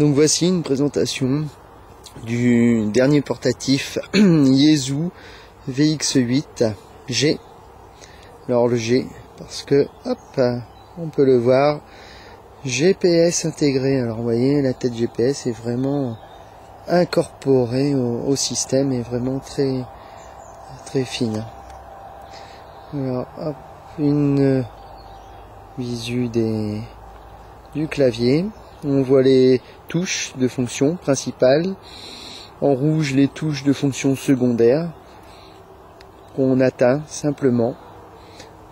Donc voici une présentation du dernier portatif Yaesu VX8G. Alors le G, parce que, hop, on peut le voir, GPS intégré. Alors vous voyez, la tête GPS est vraiment incorporée au système, et vraiment très très fine. Alors hop, une visu du clavier. On voit les touches de fonction principale. En rouge, les touches de fonction secondaire qu'on atteint simplement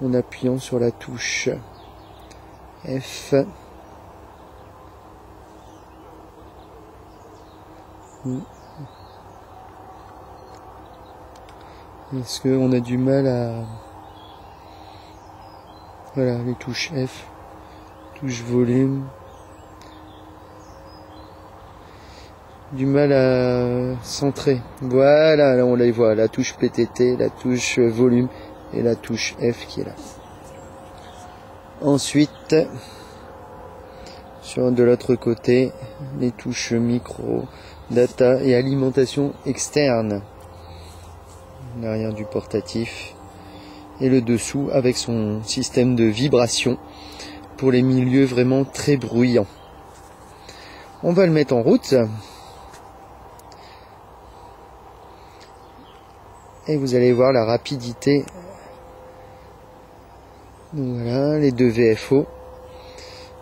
en appuyant sur la touche F. Est-ce qu'on a du mal à... Voilà, les touches F, touche volume. Du mal à centrer. Voilà, là on les voit, la touche PTT, la touche volume et la touche F qui est là. Ensuite, de l'autre côté, les touches micro, data et alimentation externe. L'arrière du portatif. Et le dessous avec son système de vibration pour les milieux vraiment très bruyants. On va le mettre en route. Et vous allez voir la rapidité. Donc voilà, les deux VFO.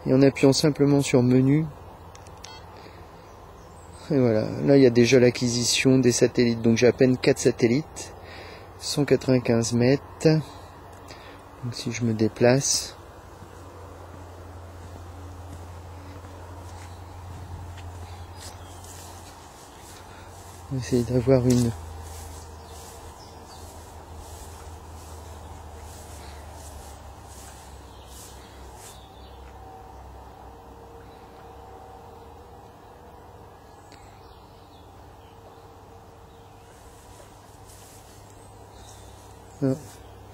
Et en appuyant simplement sur menu. Et voilà, là il y a déjà l'acquisition des satellites. Donc j'ai à peine 4 satellites. 195 mètres. Donc si je me déplace. On va essayer d'avoir une... Non,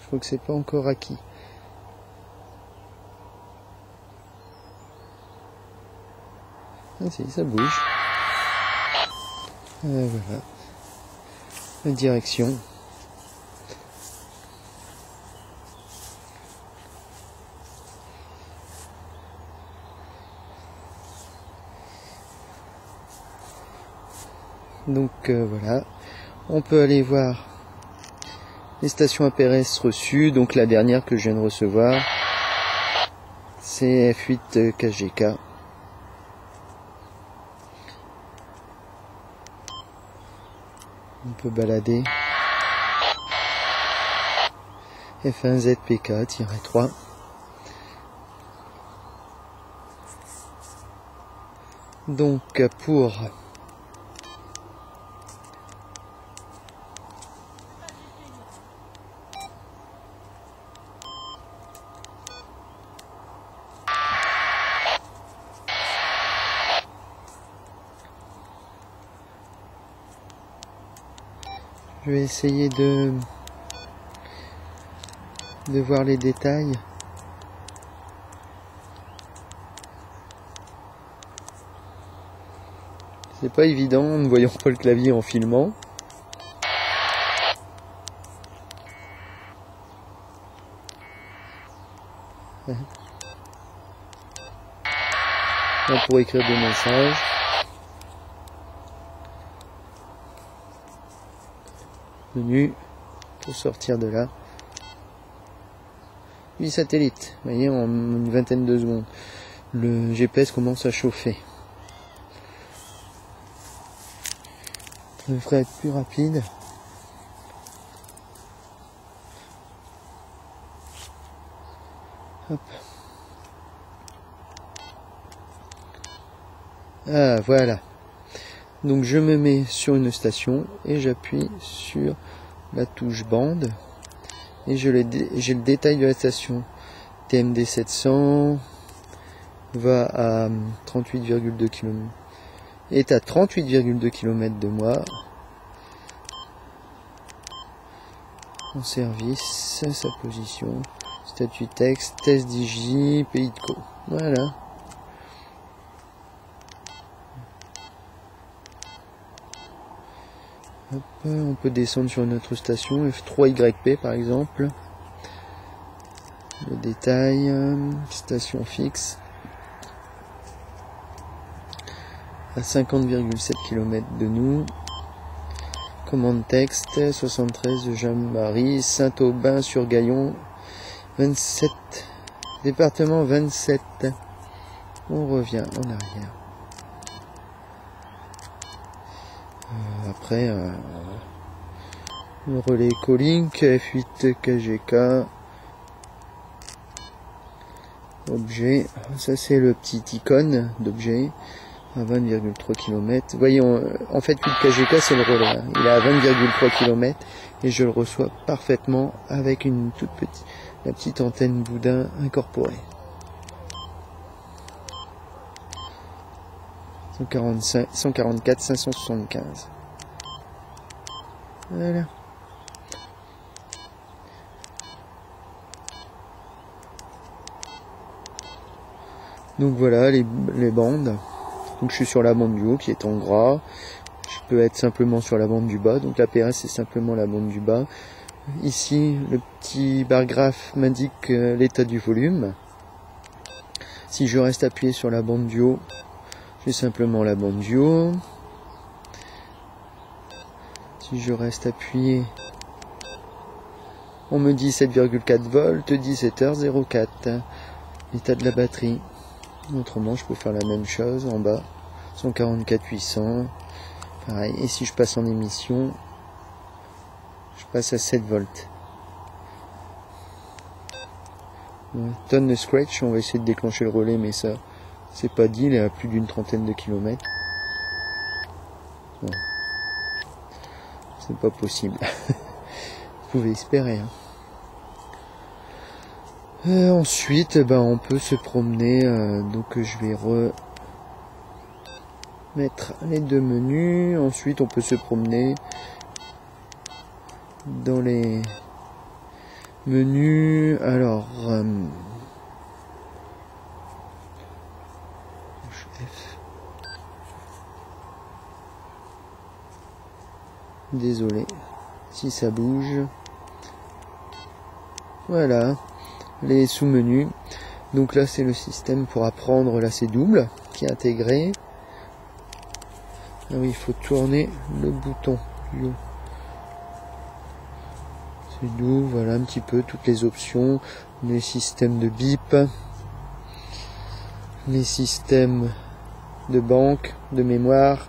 je crois que c'est pas encore acquis. Ah si, ça bouge. Voilà. La direction. Donc voilà. On peut aller voir les stations APRS reçues. Donc la dernière que je viens de recevoir, c'est F8 KGK. On peut balader. F1ZPK-3. Donc pour je vais essayer de voir les détails. C'est pas évident en ne voyant pas le clavier en filmant. Là pour écrire des messages. Menu pour sortir de là. 8 satellites, vous voyez, en une vingtaine de secondes. Le GPS commence à chauffer. Ça devrait être plus rapide. Hop. Ah voilà. Donc je me mets sur une station et j'appuie sur la touche bande et j'ai le détail de la station. TMD 700 va à 38,2 km. Est à 38,2 km de moi. En service, sa position, statut texte, test digi, pays de co. Voilà. Hop, on peut descendre sur une autre station, F3YP par exemple. Le détail, station fixe. À 50,7 km de nous. Commande texte, 73 de Jean-Marie, Saint-Aubin-sur-Gaillon, 27, département 27. On revient en arrière. Après, le relais Colink, F8 KGK, objet, ça c'est le petit icône d'objet, à 20,3 km. Vous voyez, en fait 8 KGK c'est le relais, hein. Il est à 20,3 km et je le reçois parfaitement avec une toute petite, la petite antenne boudin incorporée. 144 575. Voilà. Donc voilà les bandes. Donc je suis sur la bande du haut qui est en gras. Je peux être simplement sur la bande du bas. Donc la PRS c'est simplement la bande du bas. Ici le petit bar graphe m'indique l'état du volume. Si je reste appuyé sur la bande du haut, j'ai simplement la bande du haut. Si je reste appuyé, on me dit 7,4 volts, 17h04. L'état de la batterie. Autrement, je peux faire la même chose en bas. 144 800. Pareil. Et si je passe en émission, je passe à 7 volts. Tonne de scratch. On va essayer de déclencher le relais, mais ça, c'est pas dit. Il est à plus d'une trentaine de kilomètres. Bon. C'est pas possible. Vous pouvez espérer. Hein. Ensuite, on peut se promener. Donc je vais remettre les deux menus. Ensuite, on peut se promener dans les menus. Alors, désolé si ça bouge. Voilà les sous-menus. Donc là c'est le système pour apprendre. Là c'est double qui est intégré. Ah oui, il faut tourner le bouton du haut. C'est doux. Voilà un petit peu toutes les options, les systèmes de bip, les systèmes de banque, de mémoire,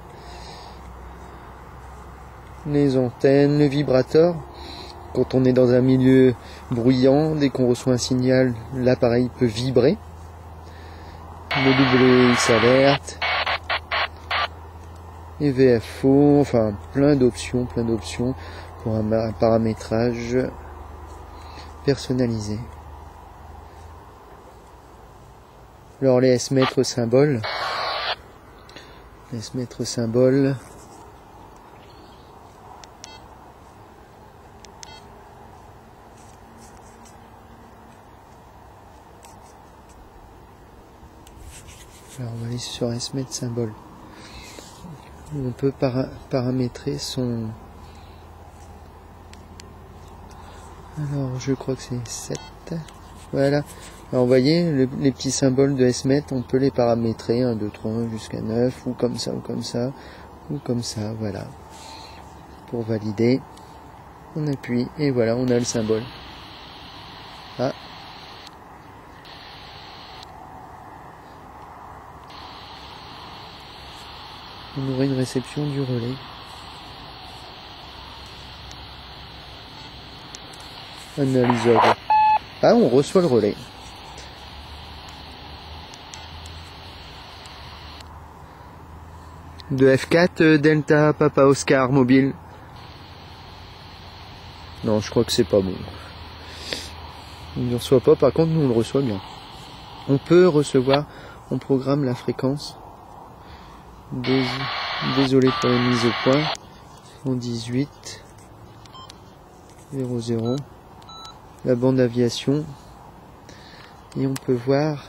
les antennes, le vibrateur. Quand on est dans un milieu bruyant, dès qu'on reçoit un signal, l'appareil peut vibrer. Le WX alerte, et VFO, enfin plein d'options pour un paramétrage personnalisé. Alors les S-mètres symboles. Alors on va aller sur S-mètres symbole. On peut paramétrer son... Alors je crois que c'est 7. Voilà. Alors vous voyez, les petits symboles de S-mètres, on peut les paramétrer 1, 2, 3, jusqu'à 9, ou comme ça, ou comme ça, ou comme ça, voilà. Pour valider, on appuie, et voilà, on a le symbole. Ah. On aurait une réception du relais. Analyseur. Ah, on reçoit le relais. De F4 Delta Papa Oscar mobile. Non, je crois que c'est pas bon. On ne reçoit pas, par contre nous on le reçoit bien. On peut recevoir, on programme la fréquence. Désolé pour la mise au point. 118 00. La bande aviation. Et on peut voir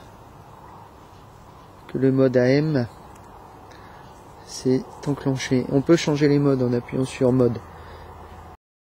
que le mode AM c'est enclenché. On peut changer les modes en appuyant sur mode.